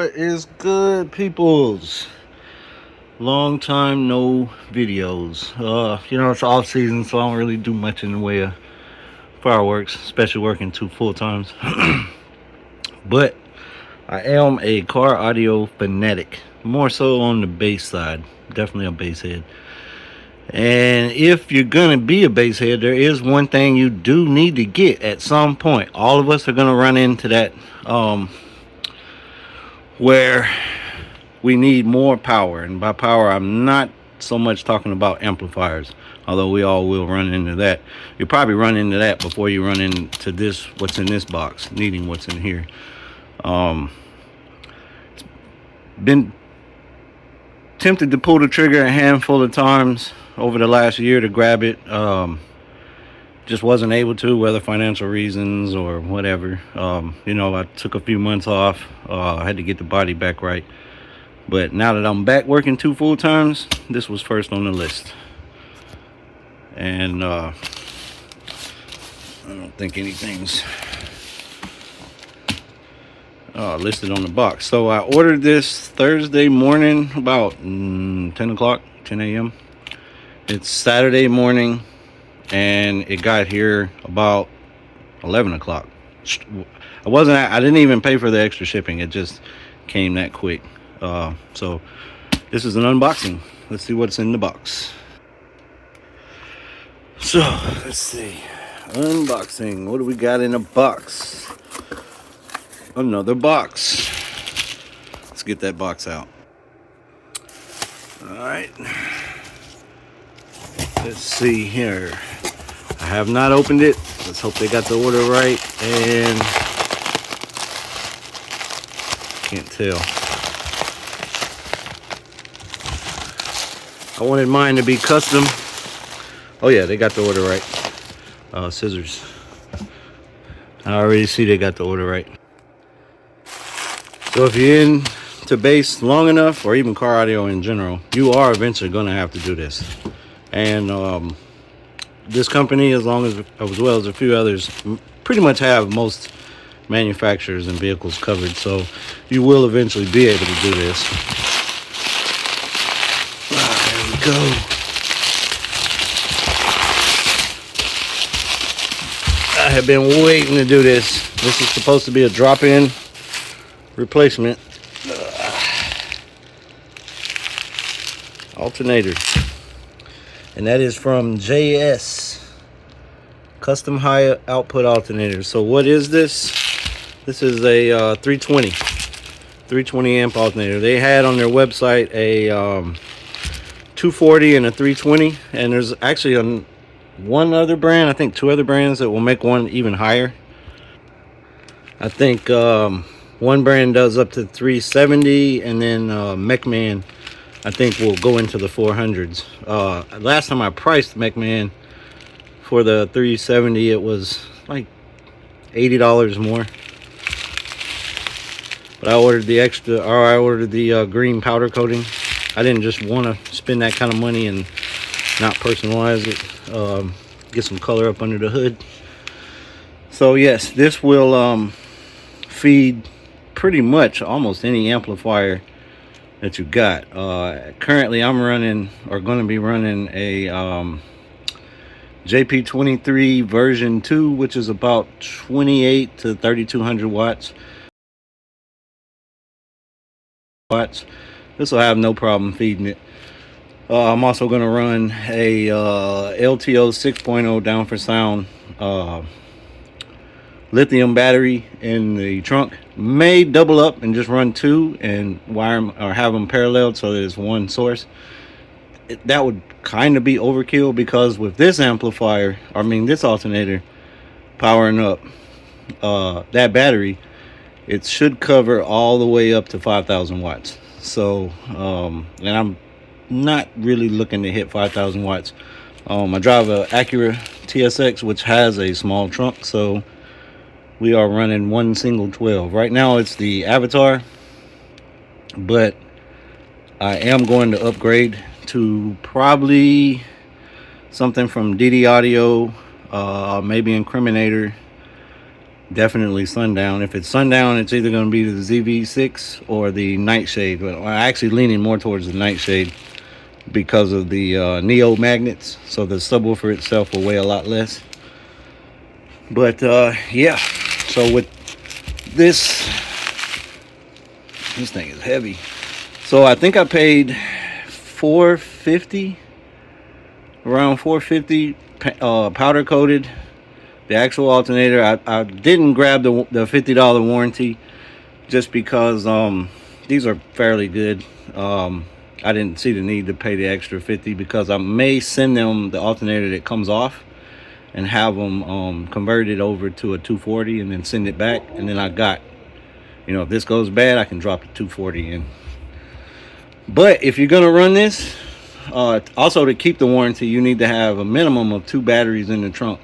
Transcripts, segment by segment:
What is good, peoples? Long time no videos. It's off season, so I don't really do much in the way of fireworks, especially working two full times. But I am a car audio fanatic, more so on the bass side. Definitely a bass head. And if you're gonna be a bass head, there is one thing you do need to get at some point. All of us are gonna run into that where we need more power, and by power I'm not so much talking about amplifiers, although we all will run into that. You'll probably run into that before you run into this, what's in this box, needing what's in here. Been tempted to pull the trigger a handful of times over the last year to grab it. Just wasn't able to, whether financial reasons or whatever. I took a few months off. I had to get the body back right. But now that I'm back working two full times, this was first on the list. And I don't think anything's listed on the box. So I ordered this Thursday morning about 10 a.m. It's Saturday morning, and it got here about 11 o'clock. I didn't even pay for the extra shipping. It just came that quick. So this is an unboxing. Let's see what's in the box. So let's see, unboxing. What do we got in the box? Another box. Let's get that box out. All right, let's see here. I have not opened it. Let's hope they got the order right. And can't tell. I wanted mine to be custom. Oh yeah, they got the order right. Scissors. I already see they got the order right. So if you're into bass long enough, or even car audio in general, you are eventually going to have to do this. And this company, as well as a few others, pretty much have most manufacturers and vehicles covered. So you will eventually be able to do this. There we go. I have been waiting to do this. This is supposed to be a drop-in replacement alternator, and that is from JS Custom High Output Alternator. So what is this? This is a 320 amp alternator. They had on their website a 240 and a 320, and there's actually one other brand, I think two other brands that will make one even higher. I think one brand does up to 370, and then McMahon, I think, will go into the 400s. Last time I priced McMahon for the 370, it was like $80 more. But I ordered the green powder coating. I didn't just want to spend that kind of money and not personalize it. Get some color up under the hood. So yes, this will feed pretty much almost any amplifier that you got. Currently I'm running, or going to be running, a JP23 version 2, which is about 28 to 3200 watts. This will have no problem feeding it. I'm also going to run a LTO 6.0 down for sound lithium battery in the trunk. May double up and just run two and wire them, or have them paralleled so that it's one source. That would kind of be overkill, because with this amplifier, this alternator powering up that battery, it should cover all the way up to 5,000 watts. So and I'm not really looking to hit 5,000 watts. I drive a Acura TSX, which has a small trunk, so we are running one single 12. Right now it's the Avatar, but I am going to upgrade to probably something from DD Audio, maybe Incriminator, definitely sundown. If it's sundown, it's either going to be the ZV6 or the Nightshade. But I'm actually leaning more towards the Nightshade because of the Neo magnets, so the subwoofer itself will weigh a lot less. But yeah, so with this thing is heavy. So I think I paid $450, around $450, powder coated the actual alternator. I didn't grab the $50 warranty just because these are fairly good. I didn't see the need to pay the extra $50 because I may send them the alternator that comes off and have them converted over to a 240 and then send it back. And then I got, you know, if this goes bad, I can drop the 240 in. But if you're gonna run this, also to keep the warranty, you need to have a minimum of 2 batteries in the trunk.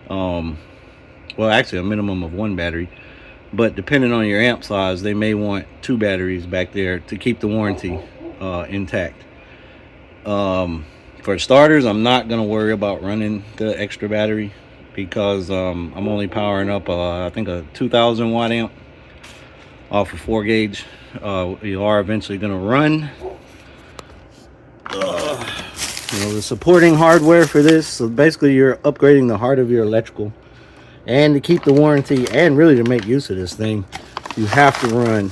Well, actually a minimum of 1 battery, but depending on your amp size, they may want 2 batteries back there to keep the warranty intact. For starters, I'm not gonna worry about running the extra battery because I'm only powering up I think a 2000 watt amp off of 4 gauge. You are eventually gonna run you know, the supporting hardware for this. So basically you're upgrading the heart of your electrical, and to keep the warranty and really to make use of this thing, you have to run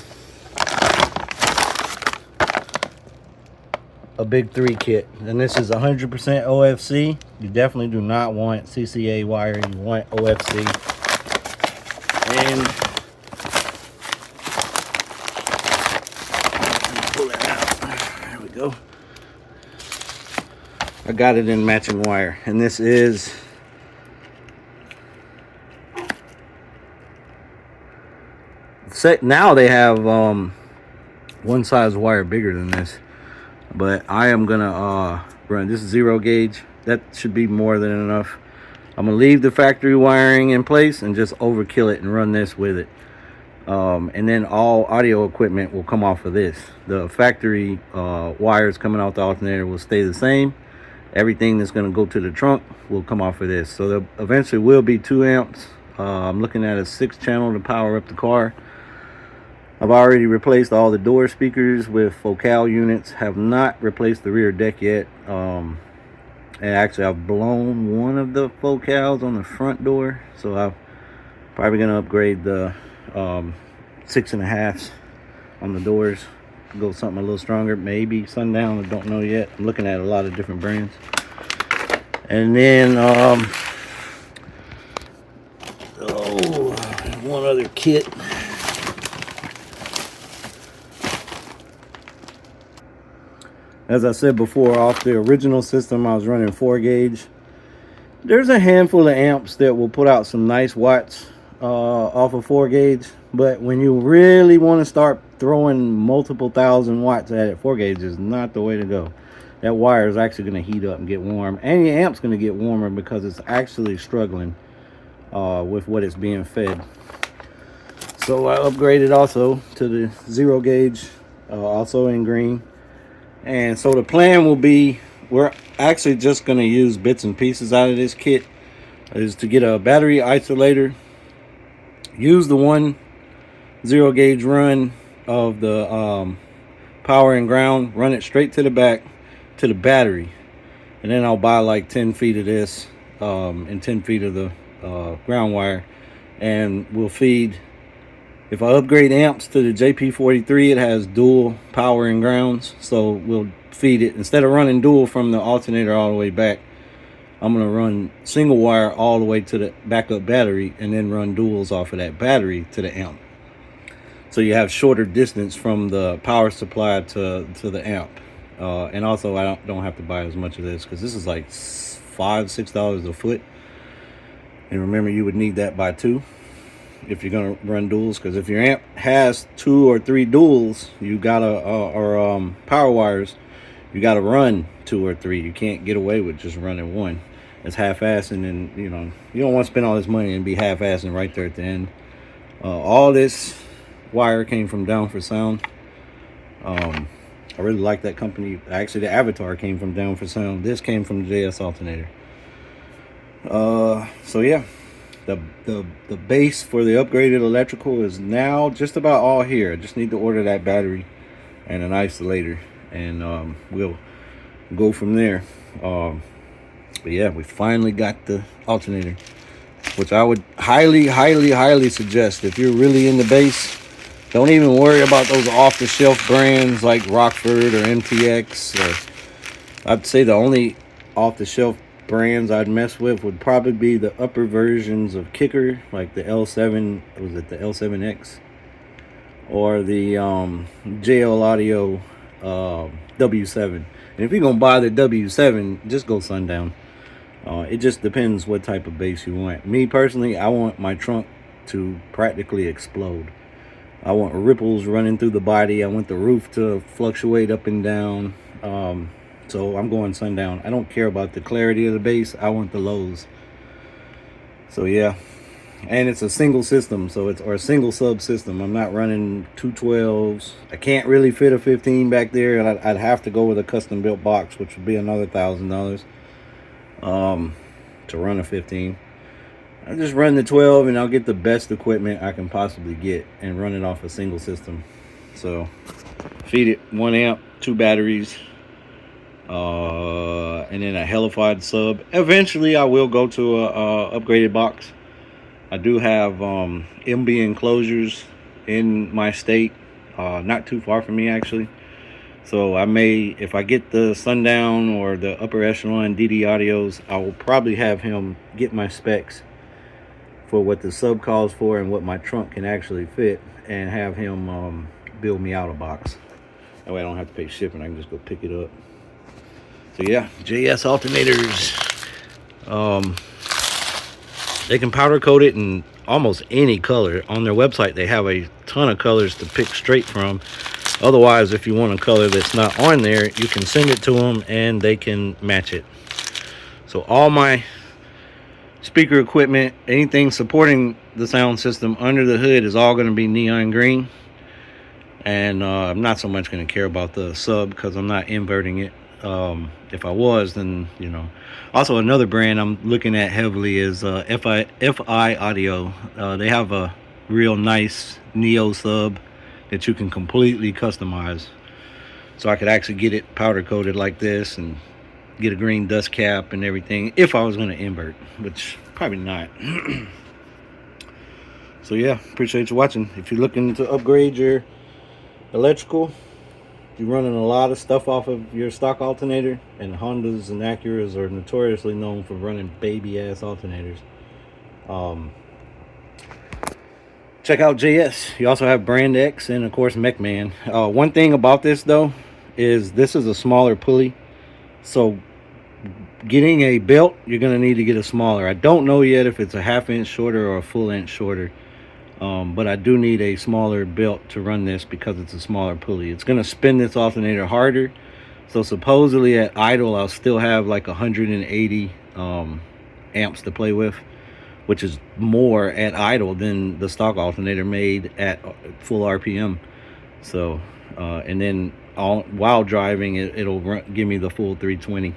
a big 3 kit, and this is 100% OFC. You definitely do not want CCA wiring, you want OFC. And pull it out. There we go. I got it in matching wire, and this is set. Now they have one size wire bigger than this, but I am gonna run this 0 gauge. That should be more than enough. I'm gonna leave the factory wiring in place and just overkill it and run this with it. And then all audio equipment will come off of this. The factory wires coming out the alternator will stay the same. Everything that's going to go to the trunk will come off of this. So there eventually will be 2 amps. I'm looking at a 6-channel to power up the car. I've already replaced all the door speakers with focal units. Have not replaced the rear deck yet. And actually I've blown one of the focals on the front door, so I'm probably going to upgrade the 6.5s on the doors. Go something a little stronger, maybe sundown, I don't know yet. I'm looking at a lot of different brands. And then one other kit. As I said before, off the original system I was running 4 gauge. There's a handful of amps that will put out some nice watts off of 4 gauge, but when you really want to start throwing multiple thousand watts at it, 4 gauge is not the way to go. That wire is actually going to heat up and get warm, and your amp's going to get warmer because it's actually struggling with what it's being fed. So I upgraded also to the 0 gauge, also in green. And so the plan will be, we're actually just going to use bits and pieces out of this kit, is to get a battery isolator, use the 1 0 gauge run of the power and ground, run it straight to the back to the battery, and then I'll buy like 10 feet of this and 10 feet of the ground wire, and we'll feed. If I upgrade amps to the JP43, it has dual power and grounds, so we'll feed it, instead of running dual from the alternator all the way back, I'm going to run single wire all the way to the backup battery, and then run duals off of that battery to the amp. So you have shorter distance from the power supply to the amp. And also I don't have to buy as much of this, because this is like $5-6 a foot. And remember, you would need that by 2 if you're going to run duals, because if your amp has 2 or 3 duals, you gotta power wires, you gotta run 2 or 3. You can't get away with just running 1. It's half-assing, and you know, you don't want to spend all this money and be half-assing right there at the end. All this wire came from Down for Sound. I really like that company. Actually, the Avatar came from Down for Sound. This came from JS Alternator. So yeah, The base for the upgraded electrical is now just about all here. I just need to order that battery and an isolator, and we'll go from there. But yeah, we finally got the alternator, which I would highly suggest if you're really into bass. Don't even worry about those off-the-shelf brands like Rockford or MTX. I'd say the only off-the-shelf brands I'd mess with would probably be the upper versions of Kicker, like the L7, was it the L7X? Or the JL Audio W7. And if you're going to buy the W7, just go Sundown. It just depends what type of bass you want. Me personally, I want my trunk to practically explode. I want ripples running through the body. I want the roof to fluctuate up and down. So I'm going Sundown. I don't care about the clarity of the bass. I want the lows. So yeah. And it's a single system, so it's, or a single sub system. I'm not running 212s. I can't really fit a 15 back there, and I'd have to go with a custom built box, which would be another $1,000 to run a 15. I just run the 12, and I'll get the best equipment I can possibly get and run it off a single system. So feed it 1 amp, 2 batteries, and then a hellified sub. Eventually I will go to a upgraded box. I do have MB enclosures in my state, not too far from me actually. So I may, if I get the Sundown or the upper echelon DD Audios, I will probably have him get my specs for what the sub calls for and what my trunk can actually fit, and have him build me out a box. That way I don't have to pay shipping. I can just go pick it up. So yeah, JS Alternators. They can powder coat it in almost any color. On their website, they have a ton of colors to pick straight from. Otherwise, if you want a color that's not on there, you can send it to them and they can match it. So all my speaker equipment, anything supporting the sound system under the hood, is all going to be neon green. And I'm not so much going to care about the sub because I'm not inverting it. If I was, then, you know. Also, another brand I'm looking at heavily is FI Audio. They have a real nice Neo sub that you can completely customize. So I could actually get it powder coated like this and get a green dust cap and everything if I was going to invert, which probably not. So yeah, appreciate you watching. If you're looking to upgrade your electrical, you're running a lot of stuff off of your stock alternator, and Hondas and Acuras are notoriously known for running baby ass alternators. Check out JS. You also have Brand X and of course MechMan. One thing about this though is this is a smaller pulley, so getting a belt, you're gonna need to get a smaller. I don't know yet if it's a 1/2 inch shorter or a full inch shorter. But I do need a smaller belt to run this because it's a smaller pulley. It's going to spin this alternator harder. So supposedly at idle, I'll still have like 180 amps to play with, which is more at idle than the stock alternator made at full RPM. So, and then while driving, it'll give me the full 320.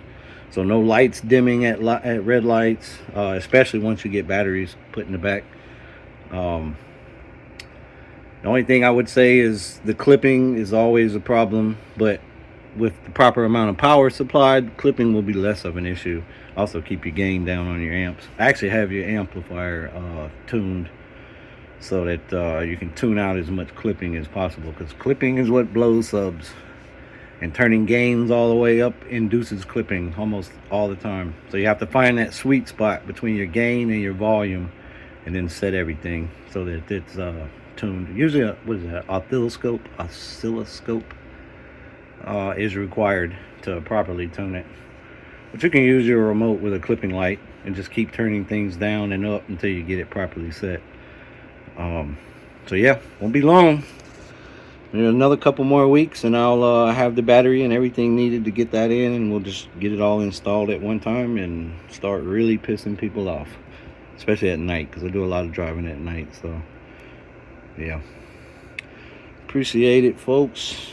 So no lights dimming at red lights, especially once you get batteries put in the back. The only thing I would say is the clipping is always a problem, but with the proper amount of power supplied, clipping will be less of an issue. Also keep your gain down on your amps. Actually have your amplifier tuned so that you can tune out as much clipping as possible, because clipping is what blows subs, and turning gains all the way up induces clipping almost all the time. So you have to find that sweet spot between your gain and your volume, and then set everything so that it's tuned. Usually what is that, oscilloscope is required to properly tune it. But you can use your remote with a clipping light and just keep turning things down and up until you get it properly set. So yeah, won't be long. Another couple more weeks and I'll have the battery and everything needed to get that in, and we'll just get it all installed at one time and start really pissing people off, especially at night, because I do a lot of driving at night. So yeah, appreciate it, folks.